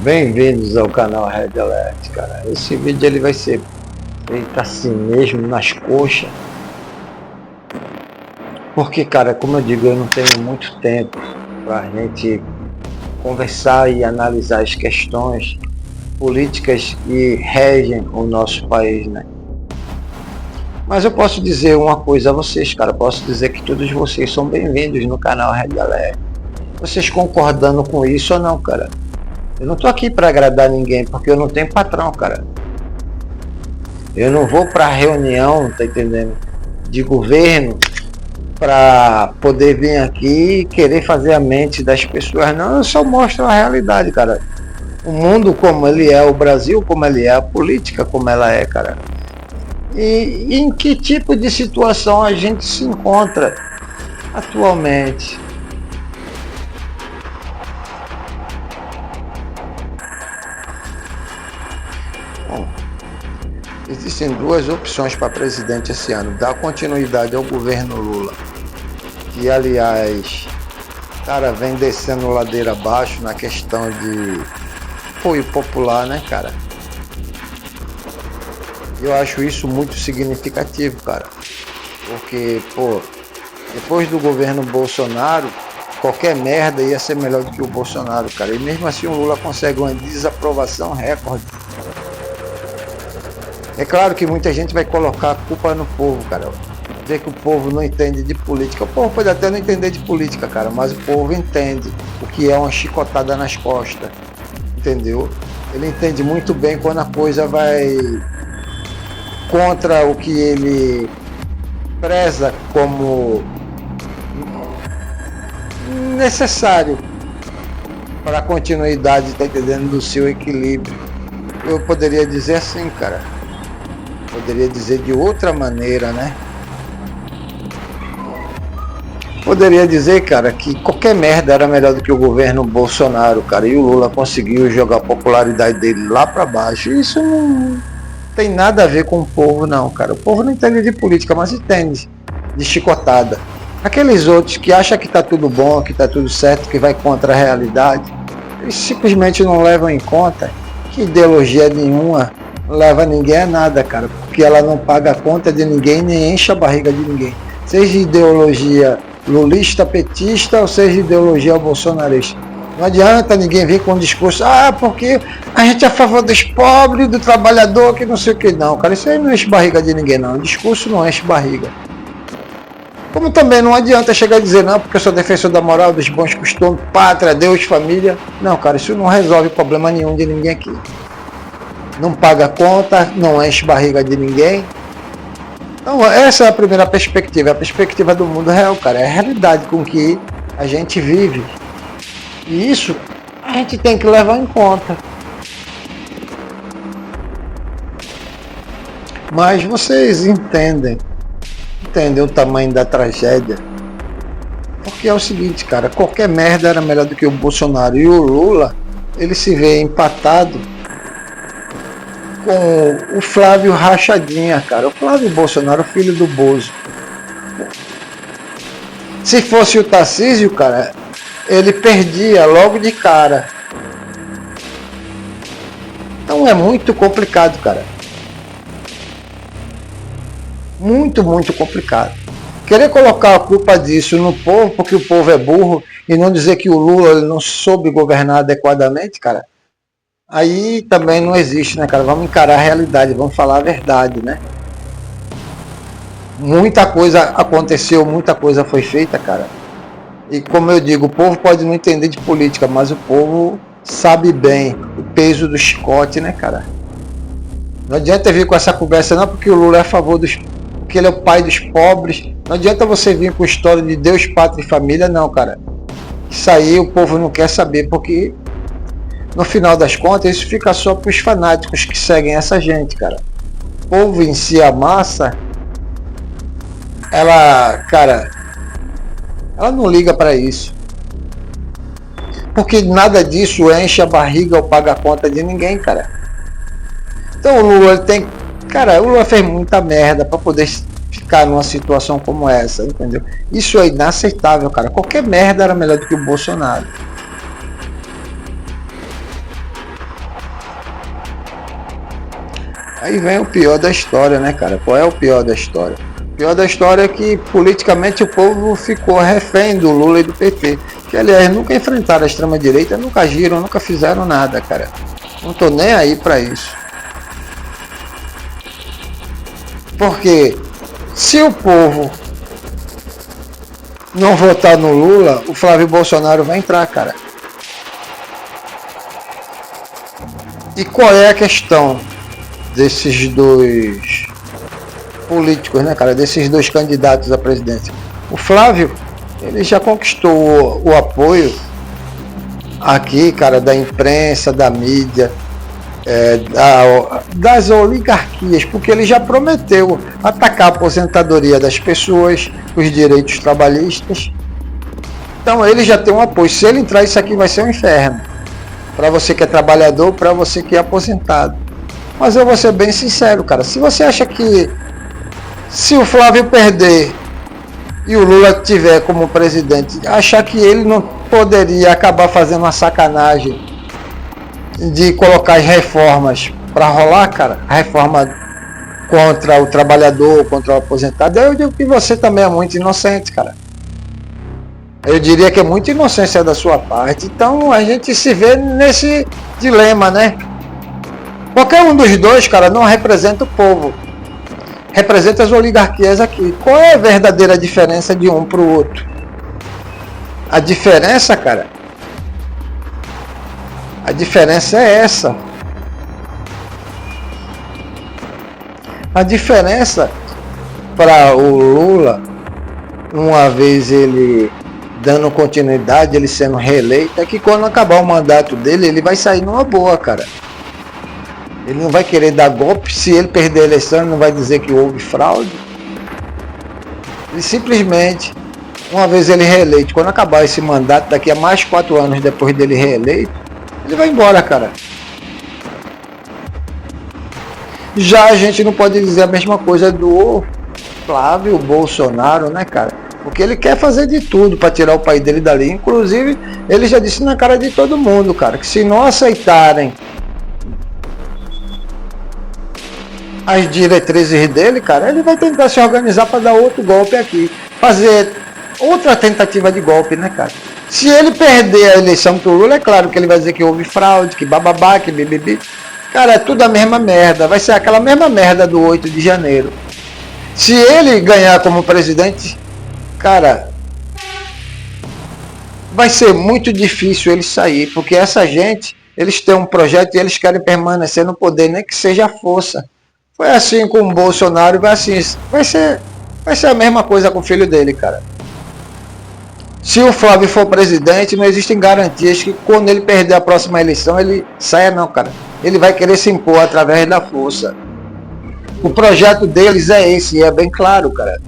Bem-vindos ao canal Red Alert, cara. Esse vídeo ele vai ser feito assim mesmo, nas coxas. Porque, cara, como eu digo, eu não tenho muito tempo pra gente conversar e analisar as questões políticas que regem o nosso país, né? Mas eu posso dizer uma coisa a vocês, cara. Eu posso dizer que todos vocês são bem-vindos no canal Red Alert. Vocês concordando com isso ou não, cara? Eu não tô aqui para agradar ninguém, porque eu não tenho patrão, cara. Eu não vou para reunião, tá entendendo? De governo para poder vir aqui e querer fazer a mente das pessoas. Não, eu só mostro a realidade, cara. O mundo como ele é, o Brasil como ele é, a política como ela é, cara. E em que tipo de situação a gente se encontra atualmente. Bom, existem duas opções para presidente esse ano: dar continuidade ao governo Lula, que aliás, cara, vem descendo ladeira abaixo na questão de apoio popular, né, cara? Eu acho isso muito significativo, cara, porque, pô, depois do governo Bolsonaro, qualquer merda ia ser melhor do que o Bolsonaro, cara, e mesmo assim o Lula consegue uma desaprovação recorde. É claro que muita gente vai colocar a culpa no povo, cara. Dizer que o povo não entende de política. O povo pode até não entender de política, cara, mas o povo entende o que é uma chicotada nas costas, entendeu? Ele entende muito bem quando a coisa vai contra o que ele preza como necessário para a continuidade, tá entendendo, do seu equilíbrio. Eu poderia dizer assim, cara. Poderia dizer de outra maneira, né? Poderia dizer, cara, que qualquer merda era melhor do que o governo Bolsonaro, cara, e o Lula conseguiu jogar a popularidade dele lá para baixo. Isso não tem nada a ver com o povo, não, cara. O povo não entende de política, mas entende de chicotada. Aqueles outros que acham que tá tudo bom, que tá tudo certo, que vai contra a realidade, eles simplesmente não levam em conta que ideologia nenhuma leva ninguém a nada, cara, porque ela não paga a conta de ninguém, nem enche a barriga de ninguém. Seja ideologia lulista, petista, ou seja ideologia bolsonarista. Não adianta ninguém vir com um discurso, porque a gente é a favor dos pobres, do trabalhador, que não sei o que. Não, cara, isso aí não enche barriga de ninguém, não. O discurso não enche barriga. Como também não adianta chegar a dizer, não, porque eu sou defensor da moral, dos bons costumes, pátria, Deus, família. Não, cara, isso não resolve problema nenhum de ninguém aqui. Não paga conta, não enche barriga de ninguém. Então essa é a primeira perspectiva, a perspectiva do mundo real, cara, é a realidade com que a gente vive. E isso a gente tem que levar em conta. Mas vocês entendem o tamanho da tragédia. Porque é o seguinte, cara, qualquer merda era melhor do que o Bolsonaro. E o Lula, ele se vê empatado com o Flávio Rachadinha, cara. O Flávio Bolsonaro, filho do Bozo. Se fosse o Tarcísio, cara, ele perdia logo de cara. Então é muito complicado, cara. Muito, muito complicado. Querer colocar a culpa disso no povo, porque o povo é burro, e não dizer que o Lula ele não soube governar adequadamente, cara, aí também não existe, né, cara? Vamos encarar a realidade, vamos falar a verdade, né? Muita coisa aconteceu, muita coisa foi feita, cara. E como eu digo, o povo pode não entender de política, mas o povo sabe bem o peso do chicote, né, cara? Não adianta vir com essa conversa, não, porque o Lula é a favor dos... porque ele é o pai dos pobres. Não adianta você vir com história de Deus, pátria e família, não, cara. Isso aí o povo não quer saber, porque no final das contas isso fica só para os fanáticos que seguem essa gente, cara. O povo em si, a massa, ela, cara, ela não liga para isso. Porque nada disso enche a barriga ou paga a conta de ninguém, cara. Então o Lula tem... Cara, o Lula fez muita merda para poder ficar numa situação como essa, entendeu? Isso é inaceitável, cara. Qualquer merda era melhor do que o Bolsonaro. Aí vem o pior da história, né, cara? Qual é o pior da história? O pior da história é que politicamente o povo ficou refém do Lula e do PT. Que, aliás, nunca enfrentaram a extrema-direita, nunca agiram, nunca fizeram nada, cara. Não tô nem aí pra isso. Porque se o povo não votar no Lula, o Flávio Bolsonaro vai entrar, cara. E qual é a questão desses dois políticos, né, cara? Desses dois candidatos à presidência? O Flávio, ele já conquistou o apoio aqui, cara, da imprensa, da mídia, das oligarquias, porque ele já prometeu atacar a aposentadoria das pessoas, os direitos trabalhistas. Então ele já tem um apoio. Se ele entrar, isso aqui vai ser um inferno. Para você que é trabalhador, para você que é aposentado. Mas eu vou ser bem sincero, cara. Se você acha que se o Flávio perder e o Lula tiver como presidente, achar que ele não poderia acabar fazendo uma sacanagem de colocar as reformas para rolar, cara, a reforma contra o trabalhador, contra o aposentado, eu digo que você também é muito inocente, cara. Eu diria que é muita inocência da sua parte. Então a gente se vê nesse dilema, né? Qualquer um dos dois, cara, não representa o povo. Representa as oligarquias aqui. Qual é a verdadeira diferença de um para o outro? A diferença, cara, a diferença é essa. A diferença para o Lula, uma vez ele dando continuidade, ele sendo reeleito, é que quando acabar o mandato dele, ele vai sair numa boa, cara. Ele não vai querer dar golpe. Se ele perder a eleição, ele não vai dizer que houve fraude. Ele simplesmente, uma vez ele reeleito, quando acabar esse mandato, daqui a mais 4 anos depois dele reeleito, ele vai embora, cara. Já a gente não pode dizer a mesma coisa do Flávio Bolsonaro, né, cara? Porque ele quer fazer de tudo para tirar o país dele dali. Inclusive, ele já disse na cara de todo mundo, cara, que se não aceitarem as diretrizes dele, cara, ele vai tentar se organizar para dar outro golpe aqui. Fazer outra tentativa de golpe, né, cara? Se ele perder a eleição pro Lula, é claro que ele vai dizer que houve fraude, que bababá, que bibibi. Cara, é tudo a mesma merda. Vai ser aquela mesma merda do 8 de janeiro. Se ele ganhar como presidente, cara, vai ser muito difícil ele sair, porque essa gente, eles têm um projeto e eles querem permanecer no poder, nem que seja a força. Foi assim com o Bolsonaro, vai ser a mesma coisa com o filho dele, cara. Se o Flávio for presidente, não existem garantias que quando ele perder a próxima eleição, ele saia não, cara. Ele vai querer se impor através da força. O projeto deles é esse, é bem claro, cara.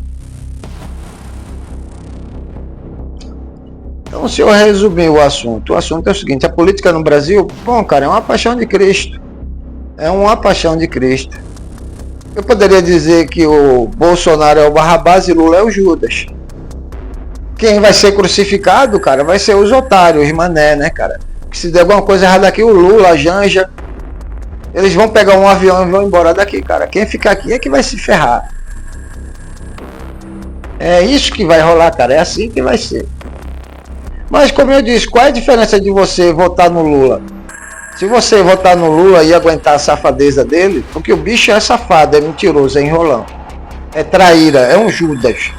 Então, se eu resumir o assunto é o seguinte: a política no Brasil, bom, cara, é uma paixão de Cristo. É uma paixão de Cristo. Eu poderia dizer que o Bolsonaro é o Barrabás e Lula é o Judas. Quem vai ser crucificado, cara, vai ser os otários, os mané, né, cara? Que se der alguma coisa errada aqui, o Lula, a Janja, eles vão pegar um avião e vão embora daqui, cara. Quem ficar aqui é que vai se ferrar. É isso que vai rolar, cara. É assim que vai ser. Mas, como eu disse, qual é a diferença de você votar no Lula? Se você votar no Lula e aguentar a safadeza dele, porque o bicho é safado, é mentiroso, é enrolão, é traíra, é um Judas.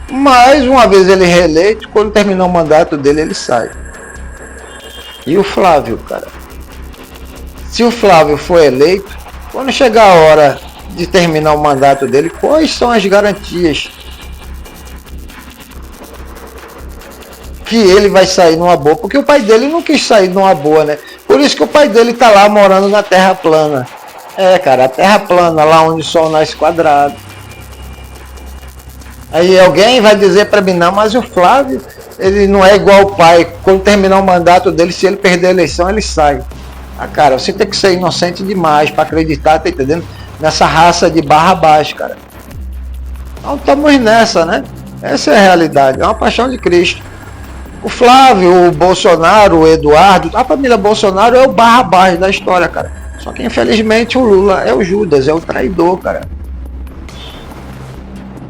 Mas, uma vez ele reeleito, quando terminar o mandato dele, ele sai. E o Flávio, cara? Se o Flávio for eleito, quando chegar a hora de terminar o mandato dele, quais são as garantias que ele vai sair numa boa? Porque o pai dele não quis sair numa boa, né? Por isso que o pai dele tá lá morando na Terra plana. É, cara, a Terra plana, lá onde o Sol nasce quadrado. Aí alguém vai dizer para mim, não, mas o Flávio, ele não é igual o pai. Quando terminar o mandato dele, se ele perder a eleição, ele sai. Ah, cara, você tem que ser inocente demais para acreditar, tá entendendo? Nessa raça de Barrabás, cara. Então estamos nessa, né? Essa é a realidade, é uma paixão de Cristo. O Flávio, o Bolsonaro, o Eduardo, a família Bolsonaro é o Barrabás da história, cara. Só que infelizmente o Lula é o Judas, é o traidor, cara.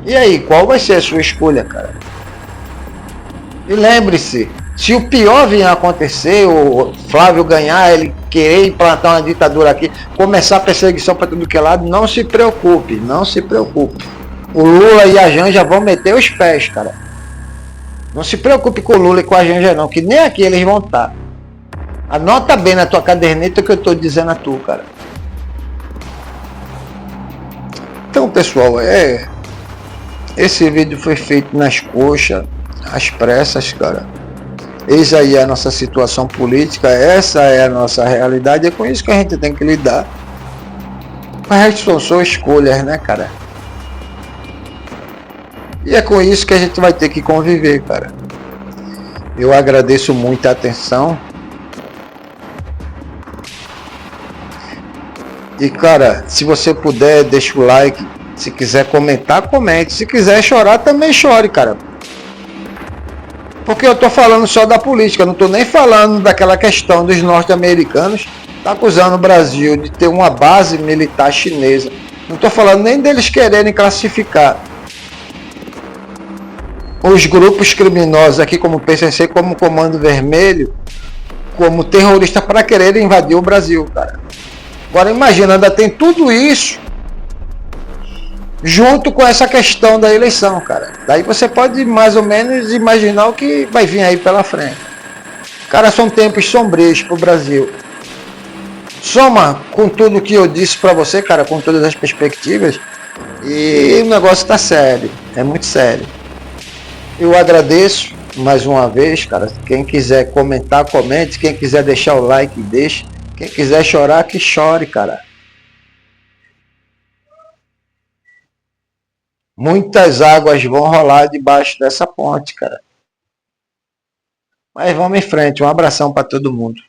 E aí, qual vai ser a sua escolha, cara? E lembre-se, se o pior vier a acontecer, o Flávio ganhar, ele querer implantar uma ditadura aqui, começar a perseguição para tudo que é lado, não se preocupe, não se preocupe. O Lula e a Janja vão meter os pés, cara. Não se preocupe com o Lula e com a Janja não, que nem aqui eles vão estar. Anota bem na tua caderneta o que eu estou dizendo a tu, cara. Então, pessoal, esse vídeo foi feito nas coxas, às pressas, cara. Eis aí a nossa situação política, essa é a nossa realidade, é com isso que a gente tem que lidar. O resto são só escolhas, né, cara? E é com isso que a gente vai ter que conviver, cara. Eu agradeço muito a atenção. E, cara, se você puder, deixa o like. Se quiser comentar, comente. Se quiser chorar, também chore, cara. Porque eu tô falando só da política, não tô nem falando daquela questão dos norte-americanos tá acusando o Brasil de ter uma base militar chinesa. Não tô falando nem deles quererem classificar os grupos criminosos aqui como o PCC, como o Comando Vermelho, como terrorista para querer invadir o Brasil, cara. Agora imagina, ainda tem tudo isso junto com essa questão da eleição, cara. Daí você pode mais ou menos imaginar o que vai vir aí pela frente. Cara, são tempos sombrios pro Brasil. Soma com tudo que eu disse para você, cara, com todas as perspectivas, e o negócio tá sério, é muito sério. Eu agradeço mais uma vez, cara. Quem quiser comentar, comente. Quem quiser deixar o like, deixe. Quem quiser chorar, que chore, cara. Muitas águas vão rolar debaixo dessa ponte, cara. Mas vamos em frente. Um abração para todo mundo.